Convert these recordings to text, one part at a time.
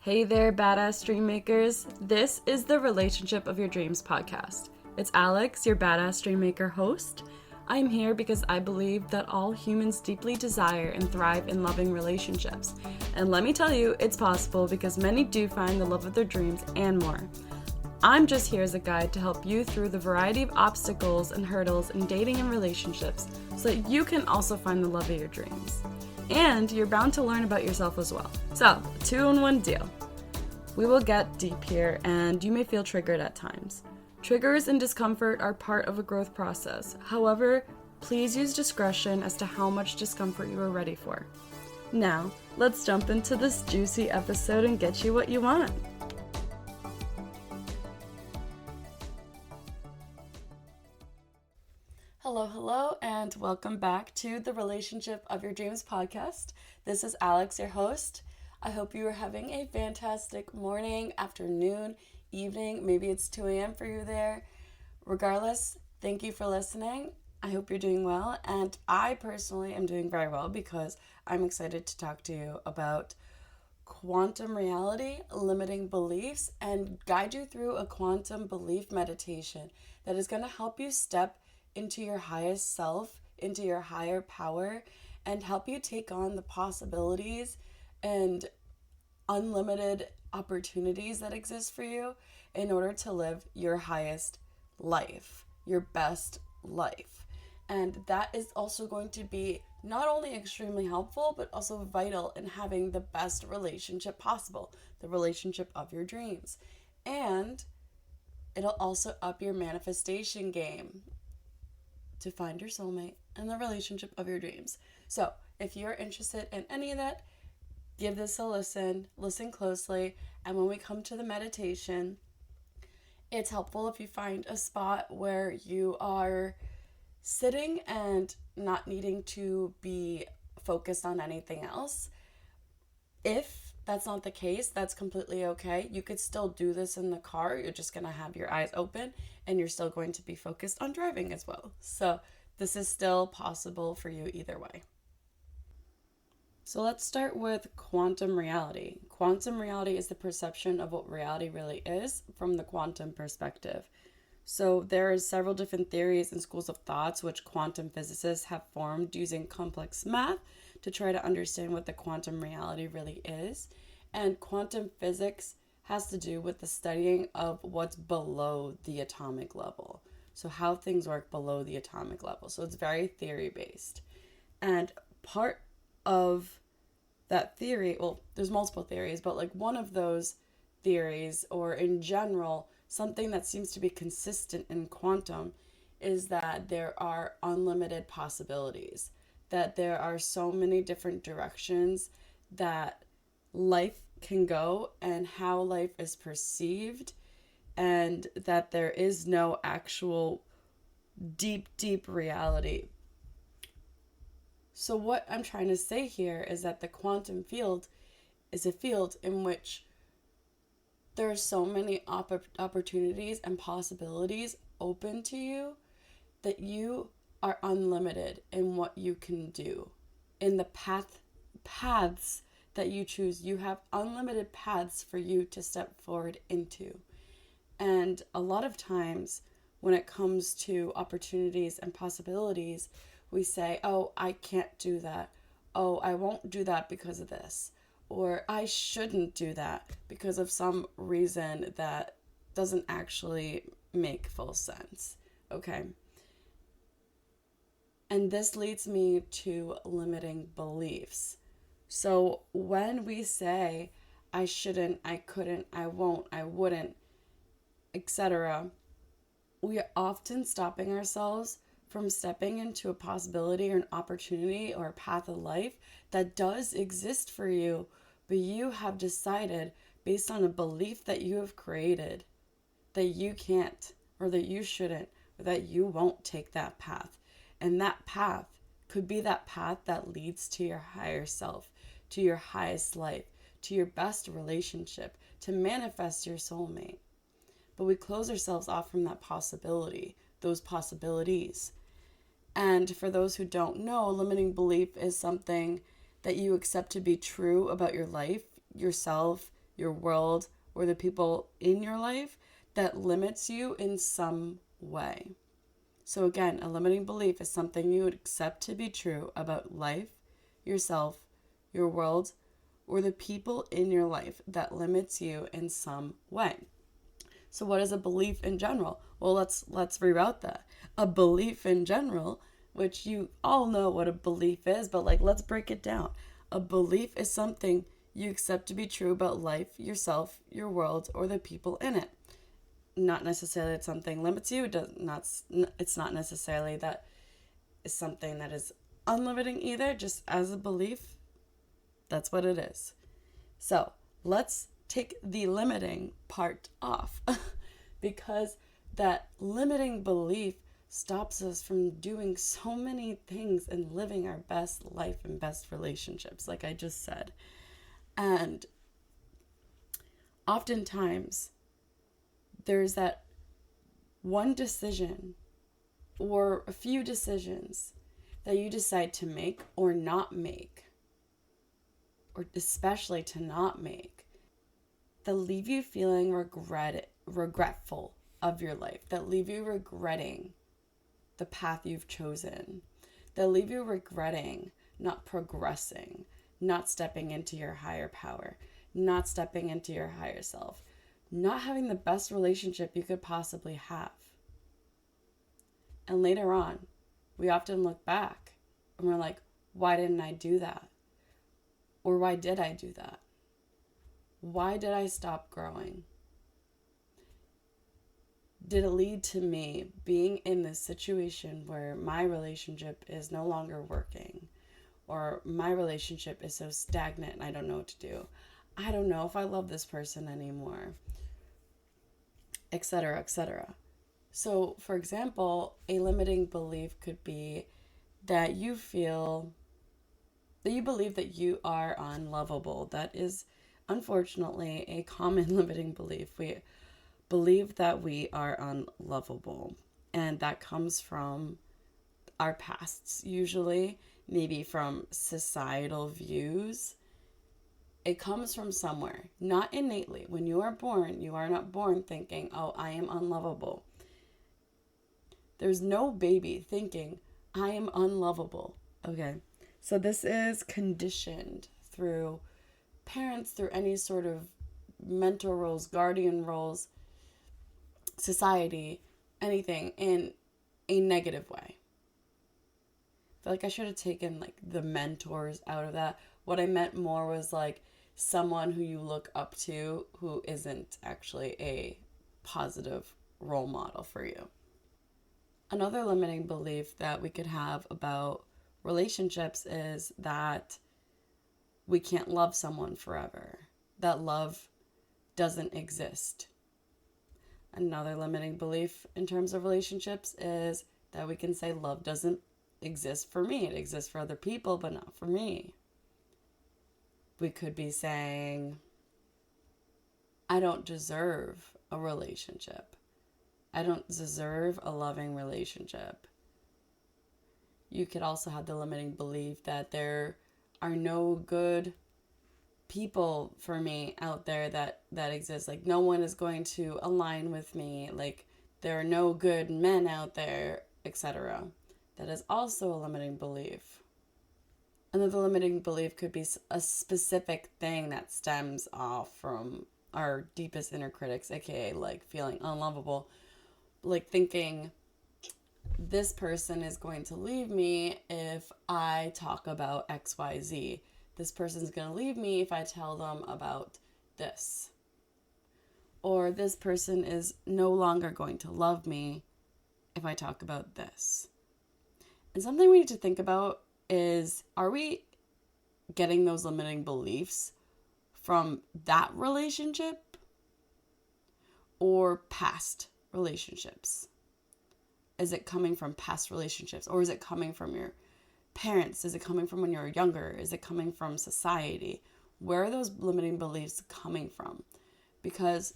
Hey there, badass dream makers. This is the Relationship of Your Dreams podcast. It's Alex, your badass dream maker host. I'm here because I believe that all humans deeply desire and thrive in loving relationships. And let me tell you, it's possible because many do find the love of their dreams and more. I'm just here as a guide to help you through the variety of obstacles and hurdles in dating and relationships so that you can also find the love of your dreams. And you're bound to learn about yourself as well. So, 2-in-1 deal. We will get deep here and you may feel triggered at times. Triggers and discomfort are part of a growth process. However, please use discretion as to how much discomfort you are ready for. Now, let's jump into this juicy episode and get you what you want. Hello, and welcome back to the Relationship of Your Dreams podcast. This is Alex, your host. I hope you are having a fantastic morning, afternoon, evening. Maybe it's 2 a.m. for you there. Regardless, thank you for listening. I hope you're doing well, and I personally am doing very well because I'm excited to talk to you about quantum reality, limiting beliefs, and guide you through a quantum belief meditation that is going to help you step into your highest self, into your higher power, and help you take on the possibilities and unlimited opportunities that exist for you in order to live your highest life, your best life. And that is also going to be not only extremely helpful, but also vital in having the best relationship possible, the relationship of your dreams. And it'll also up your manifestation game to find your soulmate and the relationship of your dreams. So if you're interested in any of that, give this a listen closely, and when we come to the meditation, it's helpful if you find a spot where you are sitting and not needing to be focused on anything else. If that's not the case, that's completely okay. You could still do this in the car. You're just going to have your eyes open and you're still going to be focused on driving as well. So this is still possible for you either way. So let's start with quantum reality. Quantum reality is the perception of what reality really is from the quantum perspective. So there are several different theories and schools of thoughts which quantum physicists have formed using complex math to try to understand what the quantum reality really is. And quantum physics has to do with the studying of what's below the atomic level. So how things work below the atomic level. So it's very theory-based. And part of that theory, well, there's multiple theories, but like one of those theories, or in general, something that seems to be consistent in quantum, is that there are unlimited possibilities, that there are so many different directions that life can go and how life is perceived, and that there is no actual deep reality. So what I'm trying to say here is that the quantum field is a field in which there are so many opportunities and possibilities open to you that you are unlimited in what you can do. In the paths that you choose, you have unlimited paths for you to step forward into. And a lot of times when it comes to opportunities and possibilities, we say, oh, I can't do that. Oh, I won't do that because of this. Or I shouldn't do that because of some reason that doesn't actually make full sense. Okay. And this leads me to limiting beliefs. So when we say, I shouldn't, I couldn't, I won't, I wouldn't, etc., we are often stopping ourselves from stepping into a possibility or an opportunity or a path of life that does exist for you, but you have decided based on a belief that you have created that you can't, or that you shouldn't, or that you won't take that path. And that path could be that path that leads to your higher self, to your highest life, to your best relationship, to manifest your soulmate. But we close ourselves off from that possibility, those possibilities. And for those who don't know, limiting belief is something that you accept to be true about your life, yourself, your world, or the people in your life that limits you in some way. So again, a limiting belief is something you would accept to be true about life, yourself, your world, or the people in your life that limits you in some way. So what is a belief in general? Well, let's reroute that. A belief in general, which you all know what a belief is, but let's break it down. A belief is something you accept to be true about life, yourself, your world, or the people in it. Not necessarily that something limits you. It's not necessarily that is something that is unlimiting either. Just as a belief, that's what it is. So let's take the limiting part off because that limiting belief stops us from doing so many things and living our best life and best relationships, like I just said. And oftentimes there's that one decision or a few decisions that you decide to make or not make, or especially to not make, that leave you feeling regretful of your life, that leave you regretting the path you've chosen, that leave you regretting not progressing, not stepping into your higher power, not stepping into your higher self, not having the best relationship you could possibly have. And later on, we often look back and we're like, why didn't I do that? Or why did I do that? Why did I stop growing? Did it lead to me being in this situation where my relationship is no longer working, or my relationship is so stagnant and I don't know what to do? I don't know if I love this person anymore, etc., etc. So, for example, a limiting belief could be that you believe that you are unlovable. That is unfortunately a common limiting belief. We believe that we are unlovable, and that comes from our pasts, usually, maybe from societal views. It comes from somewhere, not innately. When you are born, you are not born thinking, oh, I am unlovable. There's no baby thinking, I am unlovable. Okay, so this is conditioned through parents, through any sort of mentor roles, guardian roles, society, anything, in a negative way. I feel like I should have taken the mentors out of that. What I meant more was someone who you look up to who isn't actually a positive role model for you. Another limiting belief that we could have about relationships is that we can't love someone forever, that love doesn't exist. Another limiting belief in terms of relationships is that we can say love doesn't exist for me. It exists for other people, but not for me. We could be saying, I don't deserve a relationship. I don't deserve a loving relationship. You could also have the limiting belief that there are no good people for me out there that exist. No one is going to align with me. There are no good men out there, etc. That is also a limiting belief. Another limiting belief could be a specific thing that stems off from our deepest inner critics, aka feeling unlovable. Thinking this person is going to leave me if I talk about XYZ. This person's going to leave me if I tell them about this. Or this person is no longer going to love me if I talk about this. And something we need to think about is, are we getting those limiting beliefs from that relationship or past relationships? Is it coming from past relationships, or is it coming from your parents? Is it coming from when you were younger? Is it coming from society? Where are those limiting beliefs coming from? Because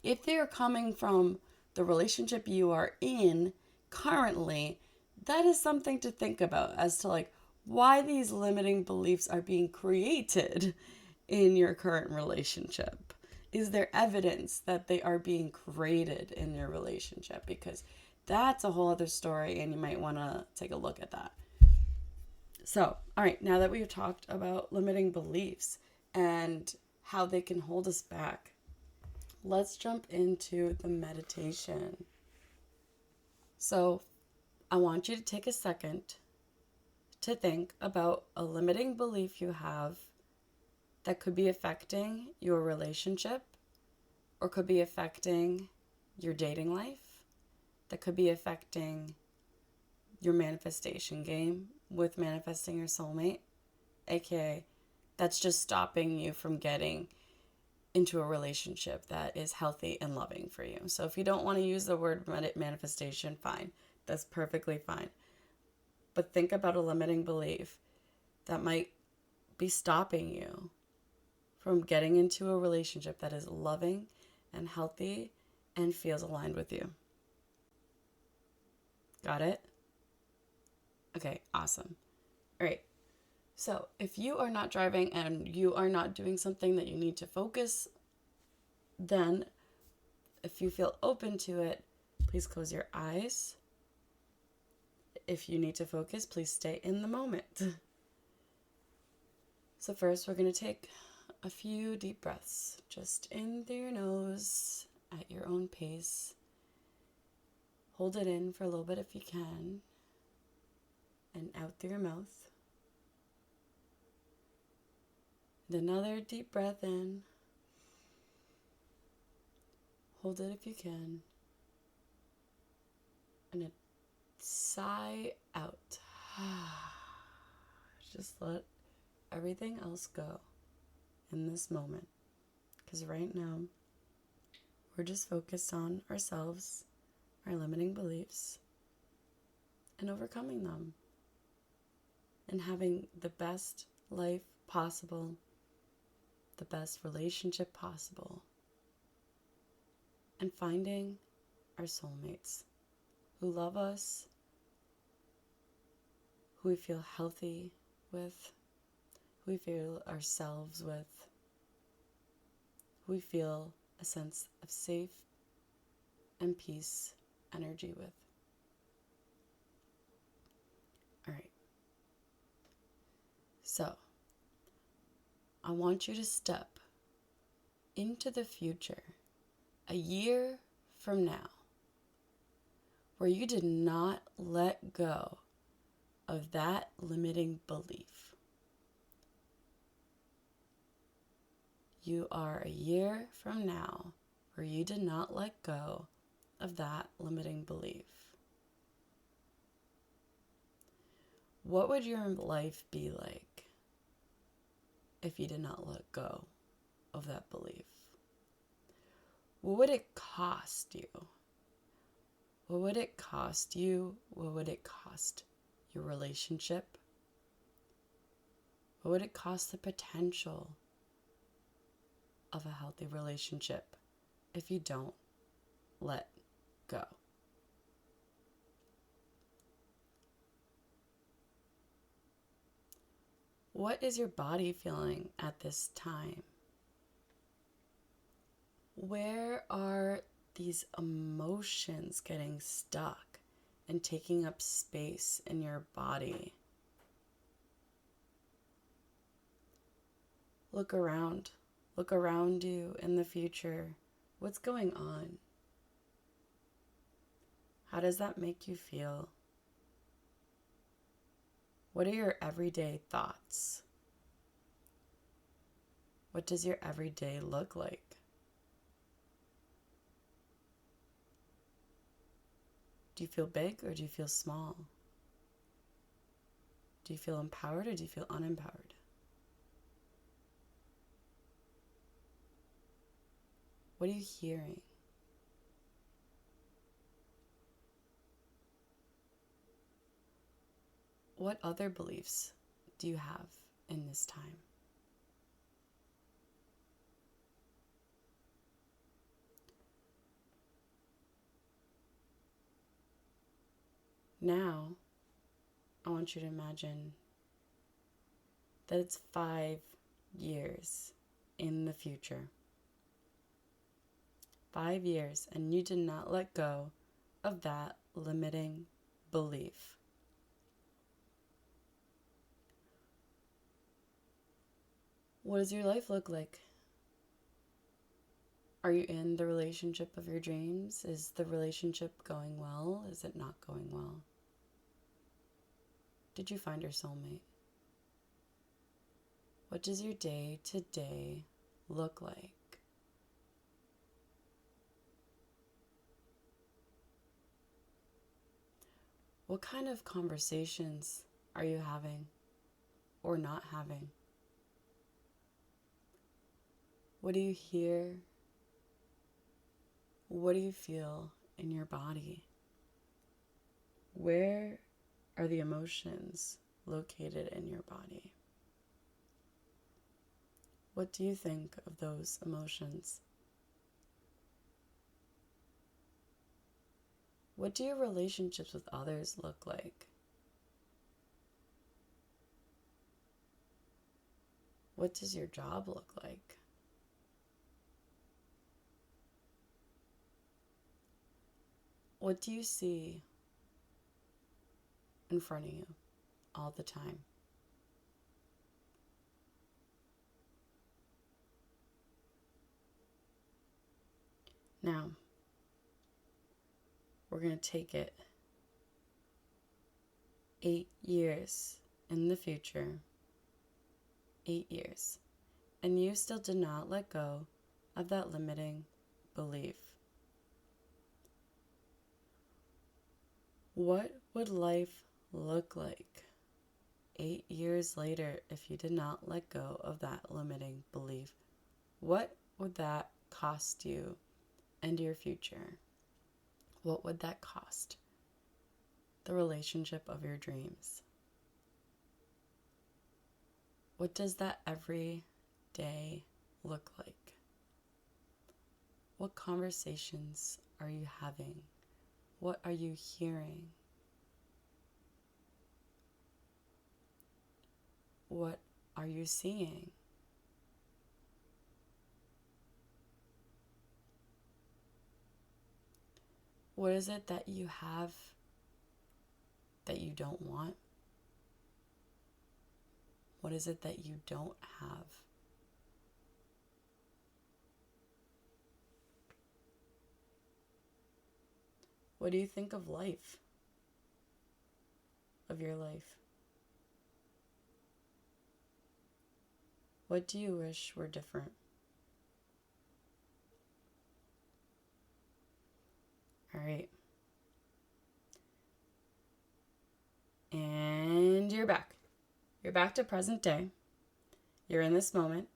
if they are coming from the relationship you are in currently, that is something to think about as to why these limiting beliefs are being created in your current relationship? Is there evidence that they are being created in your relationship? Because that's a whole other story, and you might want to take a look at that. So, all right, now that we've talked about limiting beliefs and how they can hold us back, let's jump into the meditation. So, I want you to take a second to think about a limiting belief you have that could be affecting your relationship or could be affecting your dating life, that could be affecting your manifestation game with manifesting your soulmate, aka that's just stopping you from getting into a relationship that is healthy and loving for you. So if you don't want to use the word manifestation, fine. That's perfectly fine. But think about a limiting belief that might be stopping you from getting into a relationship that is loving and healthy and feels aligned with you. Got it? Okay, awesome. All right. So if you are not driving and you are not doing something that you need to focus, then if you feel open to it, please close your eyes. If you need to focus, please stay in the moment. So first, we're going to take a few deep breaths, just in through your nose at your own pace. Hold it in for a little bit if you can, and out through your mouth. And another deep breath in. Hold it if you can. And a sigh out. Just let everything else go in this moment. Because right now, we're just focused on ourselves, our limiting beliefs, and overcoming them. And having the best life possible, the best relationship possible. And finding our soulmates who love us, who we feel healthy with, who we feel ourselves with, who we feel a sense of safe and peace energy with. All right. So, I want you to step into the future, a year from now, where you did not let go of that limiting belief. You are a year from now where you did not let go of that limiting belief. What would your life be like if you did not let go of that belief? What would it cost you? What would it cost you? What would it cost your relationship? What would it cost the potential of a healthy relationship if you don't let go? What is your body feeling at this time? Where are these emotions getting stuck and taking up space in your body? Look around. Look around you in the future. What's going on? How does that make you feel? What are your everyday thoughts? What does your everyday look like? Do you feel big or do you feel small? Do you feel empowered or do you feel unempowered? What are you hearing? What other beliefs do you have in this time? Now, I want you to imagine that it's 5 years in the future. 5 years, and you did not let go of that limiting belief. What does your life look like? Are you in the relationship of your dreams? Is the relationship going well? Is it not going well? Did you find your soulmate? What does your day-to-day look like? What kind of conversations are you having or not having? What do you hear? What do you feel in your body? Where are the emotions located in your body? What do you think of those emotions? What do your relationships with others look like? What does your job look like? What do you see in front of you all the time? Now, we're going to take it 8 years in the future. 8 years. And you still did not let go of that limiting belief. What would life look like 8 years later if you did not let go of that limiting belief? What would that cost you and your future? What would that cost? The relationship of your dreams. What does that every day look like? What conversations are you having? What are you hearing? What are you seeing? What is it that you have that you don't want? What is it that you don't have? What do you think of life? Of your life? What do you wish were different? All right. And you're back. You're back to present day. You're in this moment.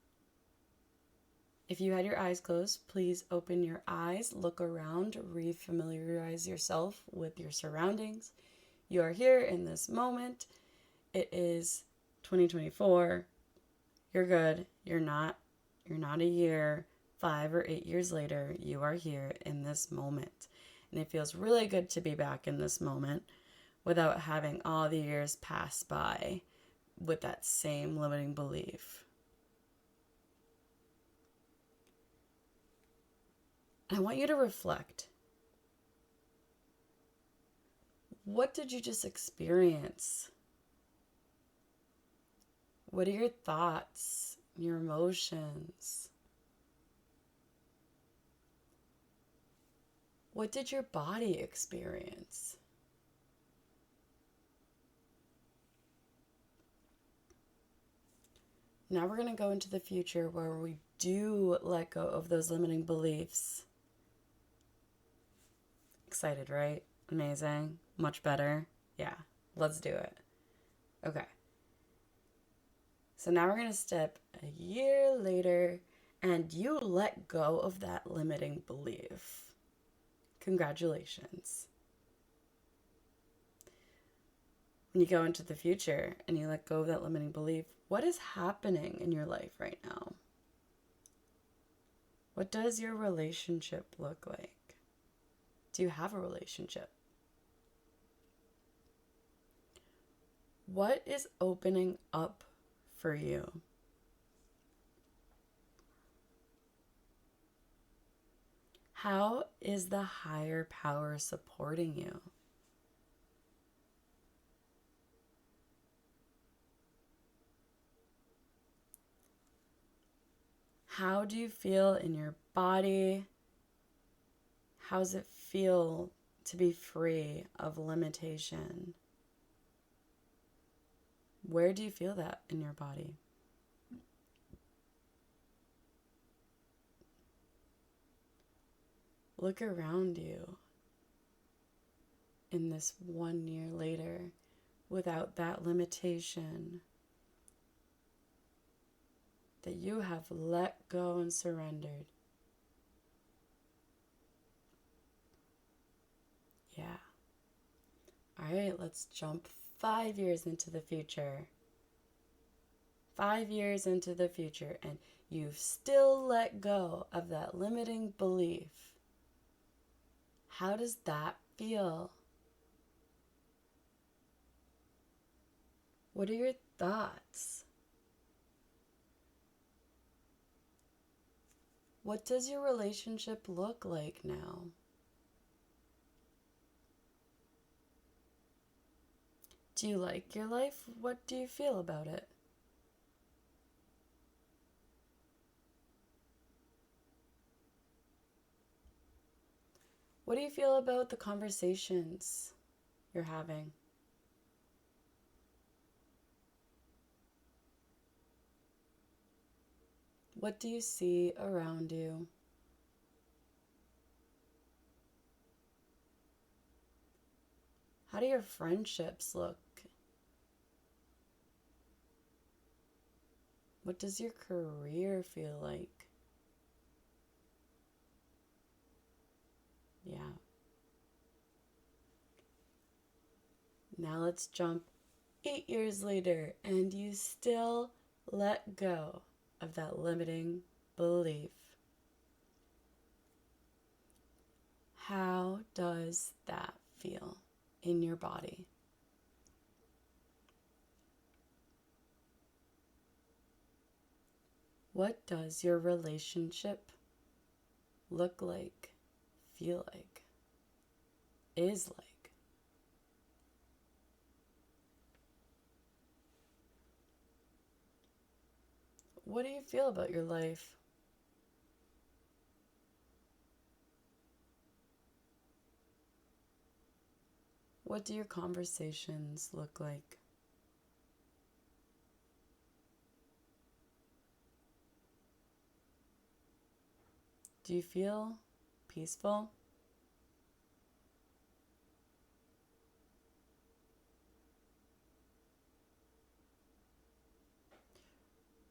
If you had your eyes closed, please open your eyes, look around, refamiliarize yourself with your surroundings. You are here in this moment. It is 2024. You're good. You're not a year, 5 or 8 years later. You are here in this moment. And it feels really good to be back in this moment without having all the years pass by with that same limiting belief. I want you to reflect. What did you just experience? What are your thoughts, your emotions? What did your body experience? Now we're going to go into the future where we do let go of those limiting beliefs. Excited, right? Amazing. Much better. Yeah, let's do it. Okay. So now we're going to step a year later and you let go of that limiting belief. Congratulations. When you go into the future and you let go of that limiting belief, what is happening in your life right now? What does your relationship look like? Do you have a relationship? What is opening up for you? How is the higher power supporting you? How do you feel in your body? How does it feel to be free of limitation? Where do you feel that in your body? Look around you in this 1 year later without that limitation that you have let go and surrendered. Yeah. All right, let's jump 5 years into the future. 5 years into the future, and you've still let go of that limiting belief. How does that feel? What are your thoughts? What does your relationship look like now? Do you like your life? What do you feel about it? What do you feel about the conversations you're having? What do you see around you? How do your friendships look? What does your career feel like? Yeah. Now let's jump 8 years later, and you still let go of that limiting belief. How does that feel in your body? What does your relationship look like, feel like, is like? What do you feel about your life? What do your conversations look like? Do you feel peaceful?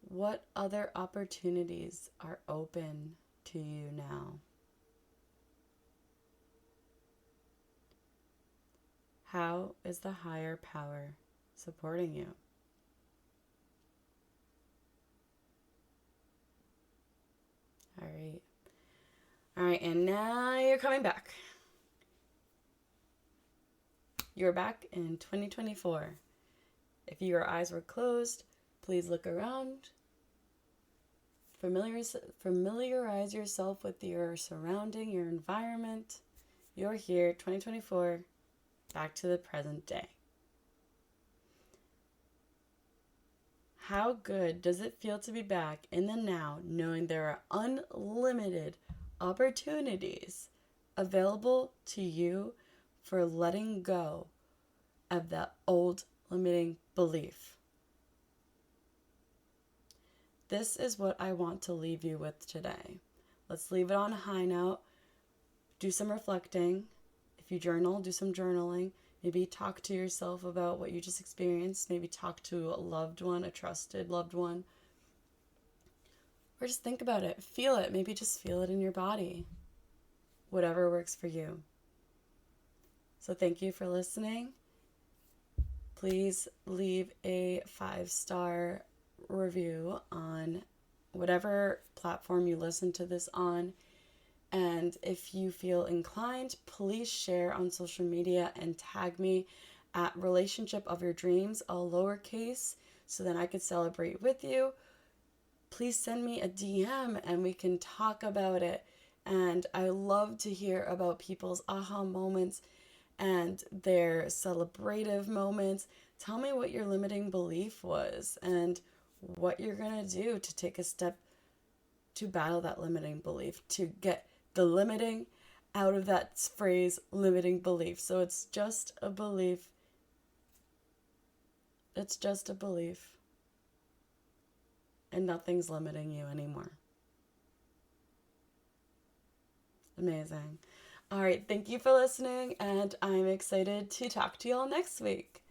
What other opportunities are open to you now? How is the higher power supporting you? All right. All right, and now you're coming back. You're back in 2024. If your eyes were closed, please look around. Familiarize yourself with your surrounding, your environment. You're here, 2024, back to the present day. How good does it feel to be back in the now, knowing there are unlimited opportunities available to you for letting go of that old limiting belief? This is what I want to leave you with today. Let's leave it on a high note. Do some reflecting. If you journal, do some journaling. Maybe talk to yourself about what you just experienced. Maybe talk to a loved one, a trusted loved one. Or just think about it. Feel it. Maybe just feel it in your body. Whatever works for you. So thank you for listening. Please leave a 5-star review on whatever platform you listen to this on. And if you feel inclined, please share on social media and tag me at Relationship of Your Dreams, all lowercase, so then I could celebrate with you. Please send me a DM and we can talk about it And I love to hear about people's aha moments and their celebrative moments. Tell me what your limiting belief was and what you're going to do to take a step to battle that limiting belief, to get the limiting out of that phrase, limiting belief. So it's just a belief. It's just a belief. And nothing's limiting you anymore. Amazing. All right, thank you for listening, and I'm excited to talk to you all next week.